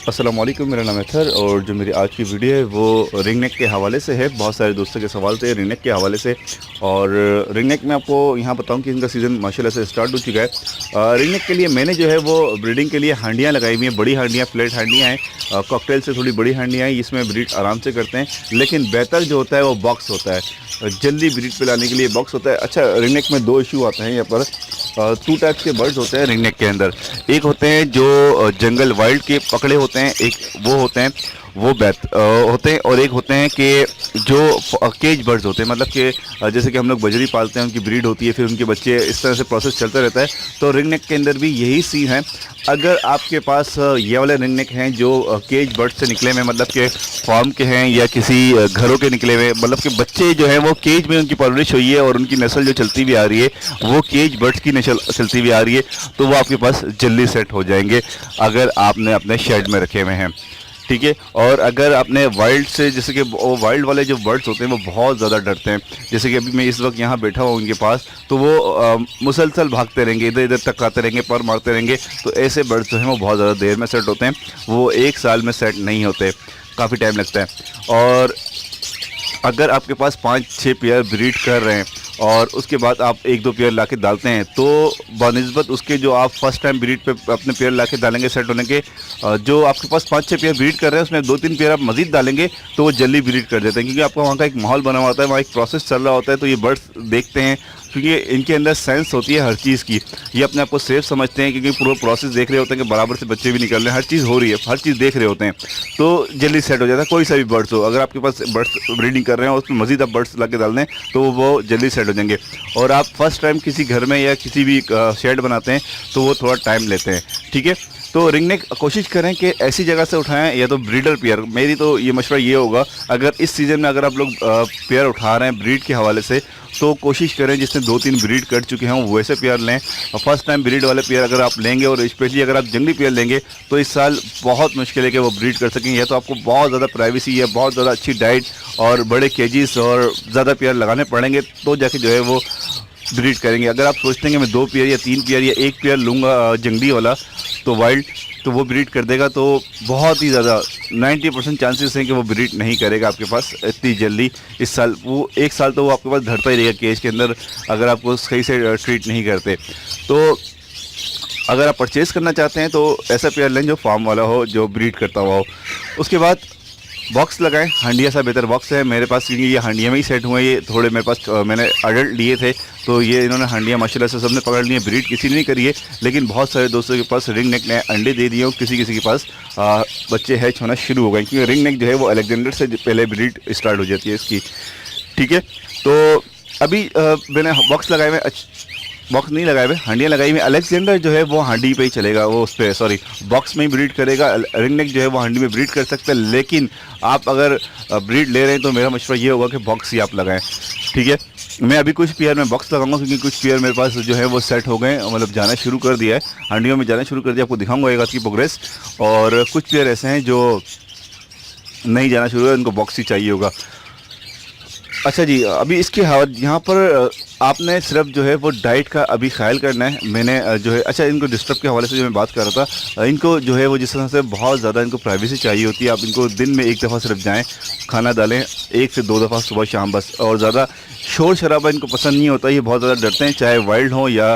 अस्सलाम वालेकुम, मेरा नाम है अतर और जो मेरी आज की वीडियो है वो रिंग नेक के हवाले से है। बहुत सारे दोस्तों के सवाल थे रिंग नेक के हवाले से और रिंग नेक में आपको यहाँ बताऊँ कि इनका सीज़न माशाल्लाह से स्टार्ट हो चुका है। रिंग नेक के लिए मैंने जो है वो ब्रीडिंग के लिए हांडियाँ लगाई हुई हैं, बड़ी हांडियाँ, फ्लैट हांडियाँ हैं, कॉकटेल से थोड़ी बड़ी हांडियाँ हैं। इसमें ब्रीड आराम से करते हैं, लेकिन बेहतर जो होता है वो बॉक्स होता है। जल्दी ब्रीड पे लाने के लिए बॉक्स होता है। अच्छा, रिंग नेक में दो इशू आते हैं यहाँ पर। टू टाइप्स के बर्ड्स होते हैं रिंग नेक के अंदर। एक होते हैं जो जंगल वाइल्ड के पकड़े होते हैं, एक वो होते हैं वो होते हैं, और एक होते हैं कि जो केज बर्ड्स होते हैं, मतलब कि जैसे कि हम लोग बजरी पालते हैं, उनकी ब्रीड होती है, फिर उनके बच्चे, इस तरह से प्रोसेस चलता रहता है। तो रिंग नेक के अंदर भी यही सीन है। अगर आपके पास ये वाले रिंग नेक हैं जो केज बर्ड से निकले हुए, मतलब कि फार्म के हैं या किसी घरों के निकले हुए, मतलब कि बच्चे जो हैं वो केज में उनकी परवरिश हुई है और उनकी नस्ल जो चलती हुई आ रही है वो केज बर्ड्स की नस्ल चलती हुई आ रही है, तो वो आपके पास जल्दी सेट हो जाएंगे अगर आपने अपने शेड में रखे हुए हैं। ठीक है। और अगर आपने वाइल्ड से, जैसे कि वो वाइल्ड वाले जो बर्ड्स होते हैं वो बहुत ज़्यादा डरते हैं, जैसे कि अभी मैं इस वक्त यहाँ बैठा हूँ उनके पास, तो वो मुसलसल भागते रहेंगे, इधर इधर टकराते रहेंगे, पर मारते रहेंगे। तो ऐसे बर्ड्स जो हैं वो बहुत ज़्यादा देर में सेट होते हैं, वो एक साल में सेट नहीं होते, काफ़ी टाइम लगता है। और अगर आपके पास 5-6 पेयर ब्रीड कर रहे हैं और उसके बाद आप 1-2 पेयर लाके डालते हैं, तो बनिस्बत उसके जो आप फर्स्ट टाइम ब्रीड पे अपने पेयर लाके डालेंगे सेट होने के, जो आपके पास 5-6 पेयर ब्रीड कर रहे हैं उसमें 2-3 पेयर आप मजीद डालेंगे तो वो जल्दी ब्रीड कर देते हैं, क्योंकि आपका वहाँ का एक माहौल बना हुआ होता है, वहाँ एक प्रोसेस चल रहा होता है। तो ये बर्ड्स देखते हैं, क्योंकि इनके अंदर सेंस होती है हर चीज़ की, ये अपने आप को सेफ समझते हैं, क्योंकि पूरा प्रोसेस देख रहे होते हैं कि बराबर से बच्चे भी निकल रहे हैं, हर चीज़ हो रही है, हर चीज़ देख रहे होते हैं, तो जल्दी सेट हो जाता है। कोई सा भी बर्ड्स हो, अगर आपके पास बर्ड्स ब्रीडिंग कर रहे हैं और उसमें मजीद आप बर्ड्स ला के डाल दें तो वो जल्दी सेट हो जाएंगे। और आप फर्स्ट टाइम किसी घर में या किसी भी शेड बनाते हैं तो वो थोड़ा टाइम लेते हैं। ठीक है। तो रिंग नेक कोशिश करें कि ऐसी जगह से उठाएं, या तो ब्रीडर पेयर। मेरी तो ये मशवरा ये होगा, अगर इस सीज़न में अगर आप लोग पेयर उठा रहे हैं ब्रीड के हवाले से, तो कोशिश करें जिसने 2-3 ब्रीड कर चुके हैं वैसे पेयर लें। फर्स्ट टाइम ब्रीड वाले पेयर अगर आप लेंगे, और स्पेशली अगर आप जंगली पेयर लेंगे, तो इस साल बहुत मुश्किल है कि वो ब्रीड कर सकेंगे। या तो आपको बहुत ज़्यादा प्राइवेसी या बहुत ज़्यादा अच्छी डाइट और बड़े केजीज और ज़्यादा पेयर लगाने पड़ेंगे, तो जाके जो है वो ब्रीड करेंगे। अगर आप सोचते हैं कि मैं 2 पेयर या 3 पेयर या 1 पेयर लूँगा जंगली वाला, तो वाइल्ड, तो वो ब्रीड कर देगा, तो बहुत ही ज़्यादा 90% चांसेस हैं कि वो ब्रीड नहीं करेगा आपके पास इतनी जल्दी इस साल। वो 1 साल तो वो आपके पास धरता ही रहेगा केज के अंदर, अगर आपको सही से ट्रीट नहीं करते। तो अगर आप परचेज़ करना चाहते हैं तो ऐसा पेयर लें जो फार्म वाला हो, जो ब्रीड करता हुआ हो। उसके बाद बॉक्स लगाएं, हांडिया सा बेहतर बॉक्स है मेरे पास, क्योंकि ये हांडिया में ही सेट हुए। ये थोड़े मेरे पास मैंने अडल्ट लिए थे, तो ये इन्होंने हांडिया माशाल्लाह से सबने पकड़ लिए। ब्रीड किसी ने नहीं करी है, लेकिन बहुत सारे दोस्तों के पास रिंग नेक ने अंडे दे दिए, और किसी किसी के पास बच्चे हैच होना शुरू हो गए, क्योंकि रिंग नेक जो है वो अलेक्जेंडर से पहले ब्रीड स्टार्ट हो जाती है इसकी। ठीक है। तो अभी मैंने बॉक्स लगाए हुए, बॉक्स नहीं लगाए हुए, हांडियाँ लगाई हुई। अलेक्जेंडर जो है वो हांडी पे ही चलेगा, वो उस पर सॉरी बॉक्स में ही ब्रीड करेगा। रिंग नेक जो है वो हांडी में ब्रीड कर सकते हैं, लेकिन आप अगर ब्रीड ले रहे हैं तो मेरा मशवरा ये होगा कि बॉक्स ही आप लगाएं। ठीक है। मैं अभी कुछ पेयर में बॉक्स लगाऊंगा, क्योंकि कुछ पेयर मेरे पास जो है वो सेट हो गए, मतलब जाना शुरू कर दिया है, हांडियों में जाना शुरू कर दिया। आपको दिखाऊंगा एक की प्रोग्रेस। और कुछ पेयर ऐसे हैं जो नहीं जाना शुरू है, उनको बॉक्स ही चाहिए होगा। अच्छा जी, अभी इसके यहाँ पर आपने सिर्फ जो है वो डाइट का अभी ख्याल करना है। मैंने जो है, अच्छा, इनको डिस्टर्ब के हवाले से जो मैं बात कर रहा था, इनको जो है वो जिस तरह से बहुत ज़्यादा इनको प्राइवेसी चाहिए होती है, आप इनको दिन में 1 दफ़ा सिर्फ जाएं, खाना डालें 1 से 2 दफ़ा सुबह शाम बस, और ज़्यादा शोर शराबा इनको पसंद नहीं होता, ये बहुत ज़्यादा डरते हैं, चाहे वाइल्ड हों या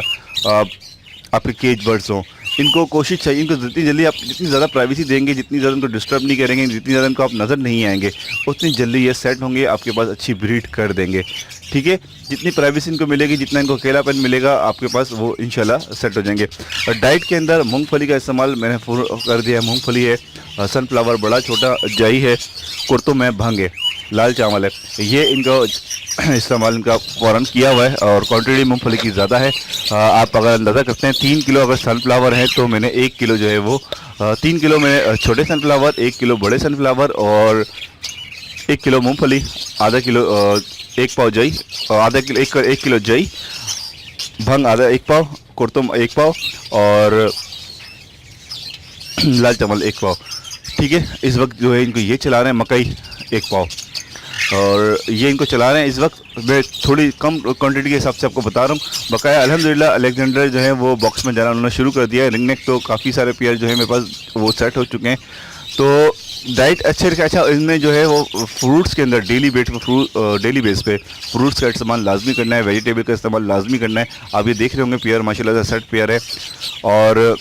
आपके केज बर्ड्स हों। इनको कोशिश चाहिए, इनको जितनी जल्दी आप जितनी ज़्यादा प्राइवेसी देंगे, जितनी ज़्यादा इनको डिस्टर्ब नहीं करेंगे, जितनी ज़्यादा इनको आप नज़र नहीं आएंगे, उतनी जल्दी ये सेट होंगे, आपके पास अच्छी ब्रीड कर देंगे। ठीक है। जितनी प्राइवेसी इनको मिलेगी, जितना इनको अकेलापन मिलेगा आपके पास, वो इंशाल्लाह सेट हो जाएंगे। और डाइट के अंदर मूंगफली का इस्तेमाल मैंने कर दिया है। मूंगफली है, सनफ्लावर बड़ा छोटा, जाई है, कुर्तुम है, भंग है, लाल चावल है, ये इनको इस्तेमाल इनका फ़ौरन किया हुआ है। और क्वांटिटी मूंगफली की ज़्यादा है। आप अगर अंदाज़ा करते हैं 3 किलो अगर सनफ्लावर है, तो मैंने 1 किलो जो है वो 3 किलो में छोटे सनफ्लावर, 1 किलो बड़े सनफ्लावर, और 1 किलो मूंगफली, आधा किलो 1 पाव जई, आधा किलो 1 किलो जई, भंग आधा 1 पाव, कुर्तुम 1 पाव, और लाल चावल 1 पाव। ठीक है। इस वक्त जो है इनको ये चला रहे हैं, मकई 1 पाव, और ये इनको चला रहे हैं इस वक्त। मैं थोड़ी कम क्वांटिटी के हिसाब से आपको बता रहा हूँ। बकाया अल्हम्दुलिल्लाह अलेक्जेंडर जो है वो बॉक्स में जाना उन्होंने शुरू कर दिया है। रिंग नेक तो काफ़ी सारे पेयर जो है मेरे पास वो सेट हो चुके हैं। तो डाइट अच्छे रखें। अच्छा, इनमें जो है वो फ्रूट्स के अंदर डेली बेस पे फ्रूट्स का इस्तेमाल लाजमी करना है, वेजिटेबल का इस्तेमाल लाजमी करना है। आप ये देख रहे होंगे पेयर माशाल्लाह से सेट पेयर है। और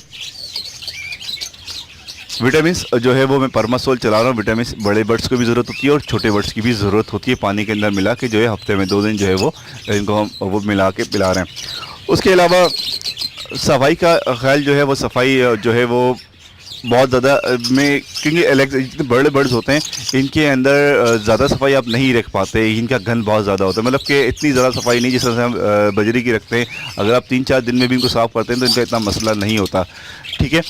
विटामिन्स जो है वो मैं परमासोल चला रहा हूँ। विटामिन्स बड़े बर्ड्स को भी ज़रूरत होती है और छोटे बर्ड्स की भी ज़रूरत होती है। पानी के अंदर मिला के जो है हफ्ते में 2 दिन जो है वो इनको हम वो मिला के पिला रहे हैं। उसके अलावा सफाई का ख्याल जो है वो सफाई जो है वो बहुत ज़्यादा में, क्योंकि जितने बड़े बर्ड्स होते हैं इनके अंदर ज़्यादा सफाई आप नहीं रख पाते, इनका गंद बहुत ज़्यादा होता है। मतलब कि इतनी ज़्यादा सफाई नहीं जिस तरह से हम बजरी की रखते हैं। अगर आप 3-4 दिन में भी इनको साफ़ करते हैं तो इनका इतना मसला नहीं होता, ठीक है।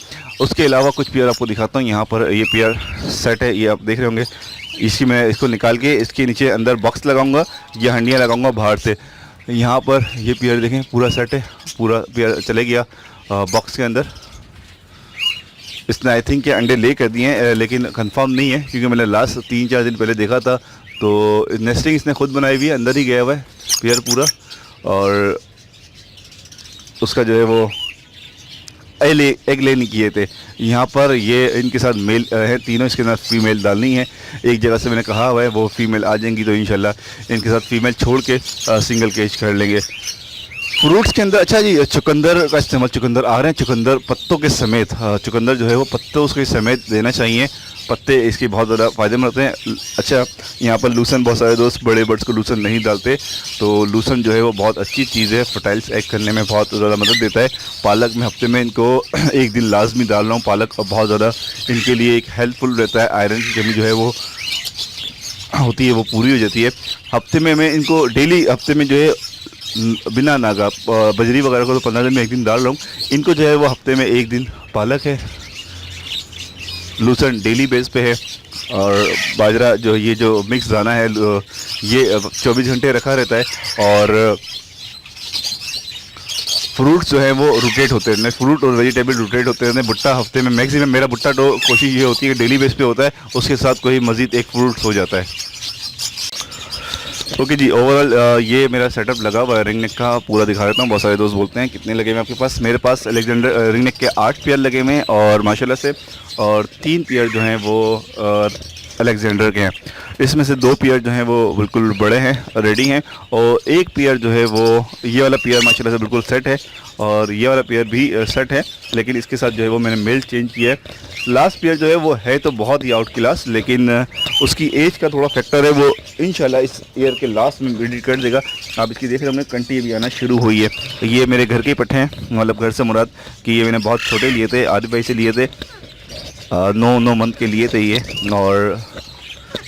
उसके अलावा कुछ पेयर आपको दिखाता हूँ। यहाँ पर ये पेयर सेट है, ये आप देख रहे होंगे। मैं इसको निकाल के इसके नीचे अंदर बॉक्स लगाऊंगा या हंडियाँ लगाऊंगा बाहर से। यहाँ पर ये पेयर देखें पूरा सेट है, पूरा पेयर चले गया बॉक्स के अंदर। इसने आई थिंक के अंडे ले कर दिए हैं, लेकिन कंफर्म नहीं है क्योंकि मैंने लास्ट 3-4 दिन पहले देखा था। तो नेस्टिंग इसने खुद बनाई हुई है, अंदर ही गया हुआ है पेयर पूरा। और उसका जो है वो एग ले नहीं किए थे। यहाँ पर ये इनके साथ मेल है, तीनों इसके साथ फीमेल डालनी है। एक जगह से मैंने कहा हुआ है वो फीमेल आ जाएंगी तो इंशाल्लाह इनके साथ फीमेल छोड़ के सिंगल केज कर लेंगे। फ्रूट्स के अंदर अच्छा जी चुकंदर का इस्तेमाल, चुकंदर आ रहे हैं, चुकंदर पत्तों के समेत, चुकंदर जो है वो पत्तों उसके समेत देना चाहिए। पत्ते इसके बहुत ज़्यादा फ़ायदेमंद होते हैं। अच्छा, यहाँ पर लूसन, बहुत सारे दोस्त बड़े बर्ड्स को लूसन नहीं डालते, तो लूसन जो है वो बहुत अच्छी चीज़ है, फर्टाइल्स एग करने में बहुत ज़्यादा मदद देता है। पालक में हफ्ते में इनको 1 दिन लाजमी डाल रहा हूँ। पालक बहुत ज़्यादा इनके लिए एक हेल्पफुल रहता है। आयरन की कमी जो है वो होती है वो पूरी हो जाती है। हफ्ते में मैं इनको डेली हफ्ते में जो है बिना नागा बजरी वगैरह को तो 15 दिन में 1 दिन डाल रहा हूँ। इनको जो है वो हफ्ते में 1 दिन पालक है, लूसन डेली बेस पे है, और बाजरा जो ये जो मिक्स दाना है ये 24 घंटे रखा रहता है। और फ्रूट्स जो है वो रोटेट होते हैं, फ्रूट और वेजिटेबल रोटेट होते हैं। भुट्टा हफ्ते में मैक्सिमम मेरा भुट्टा तो कोशिश ये होती है कि डेली बेस पे होता है, उसके साथ कोई मज़ीद एक फ्रूट हो जाता है। ओके जी, ओवरऑल ये मेरा सेटअप लगा हुआ है रिंग नेक का, पूरा दिखा देता हूँ। बहुत सारे दोस्त बोलते हैं कितने लगे हुए आपके पास। मेरे पास अलेक्जेंडर रिंग नेक के 8 पेयर लगे हुए हैं और माशाल्लाह से, और 3 पेयर जो हैं वो अलेक्जेंडर के हैं। इसमें से 2 पेयर जो हैं वो बिल्कुल बड़े हैं, रेडी हैं, और 1 पेयर जो है वो ये वाला पेयर माशाल्लाह से बिल्कुल सेट है, और ये वाला पेयर भी सेट है। लेकिन इसके साथ जो है वो मैंने मेल चेंज किया है। लास्ट पेयर जो है वो है तो बहुत ही आउट क्लास, लेकिन उसकी एज का थोड़ा फैक्टर है, वो इंशाल्लाह इस ईयर के लास्ट में ब्रीड कर देगा। आप इसकी देख रहे होंगे कंटी भी आना शुरू हुई है। ये मेरे घर के पट्टे हैं, मतलब घर से मुराद कि ये मैंने बहुत छोटे लिए थे, आधे पैसे लिए थे, 9 मंथ के लिए थे ये। और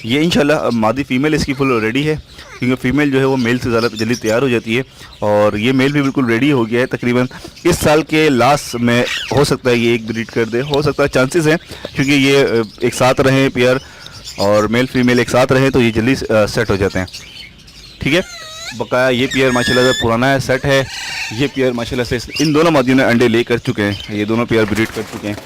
ये इंशाल्लाह मादी फीमेल इसकी फुल रेडी है, क्योंकि फ़ीमेल जो है वो मेल से ज़्यादा जल्दी तैयार हो जाती है। और ये मेल भी बिल्कुल रेडी हो गया है, तकरीबन इस साल के लास्ट में हो सकता है ये एक ब्रीड कर दे, हो सकता है, चांसेस हैं, क्योंकि ये एक साथ रहें पेयर और मेल फीमेल एक साथ रहें तो ये जल्दी सेट हो जाते हैं, ठीक है। बकाया ये पेयर माशाल्लाह से पुराना है, सेट है। ये पेयर माशाल्लाह से इन दोनों मादियों ने अंडे ले कर चुके हैं, ये दोनों पेयर ब्रीड कर चुके हैं,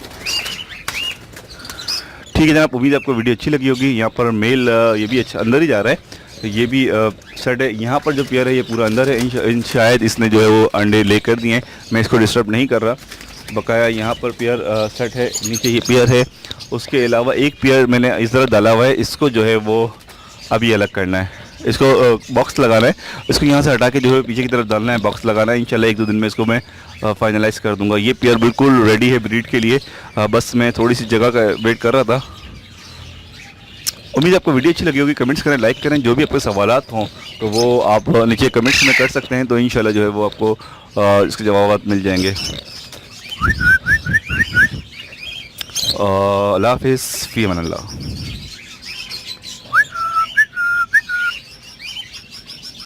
ठीक है जनाब। उम्मीद है आपको वीडियो अच्छी लगी होगी। यहाँ पर मेल ये भी अच्छा अंदर ही जा रहा है, तो ये भी सेट है। यहाँ पर जो पेयर है ये पूरा अंदर है, शायद इसने जो है वो अंडे ले कर दिए हैं, मैं इसको डिस्टर्ब नहीं कर रहा। बकाया यहाँ पर पेयर सेट है, नीचे ये पेयर है। उसके अलावा एक पेयर मैंने इस तरह डाला हुआ है, इसको जो है वो अभी अलग करना है, इसको बॉक्स लगाना है, इसको यहाँ से हटा के जो है पीछे की तरफ डालना है, बॉक्स लगाना है। इंशाल्लाह 1-2 दिन में इसको मैं फाइनलाइज़ कर दूंगा। ये पेयर बिल्कुल रेडी है ब्रीड के लिए, बस मैं थोड़ी सी जगह का वेट कर रहा था। उम्मीद आपको वीडियो अच्छी लगी होगी। कमेंट्स करें, लाइक करें, जो भी आपके सवालात हों तो वो आप नीचे कमेंट्स में कर सकते हैं, तो इंशाल्लाह जो है वो आपको इसके जवाब मिल जाएंगे। अल्लाह हाफ़िज़, फ़ी अमान अल्लाह।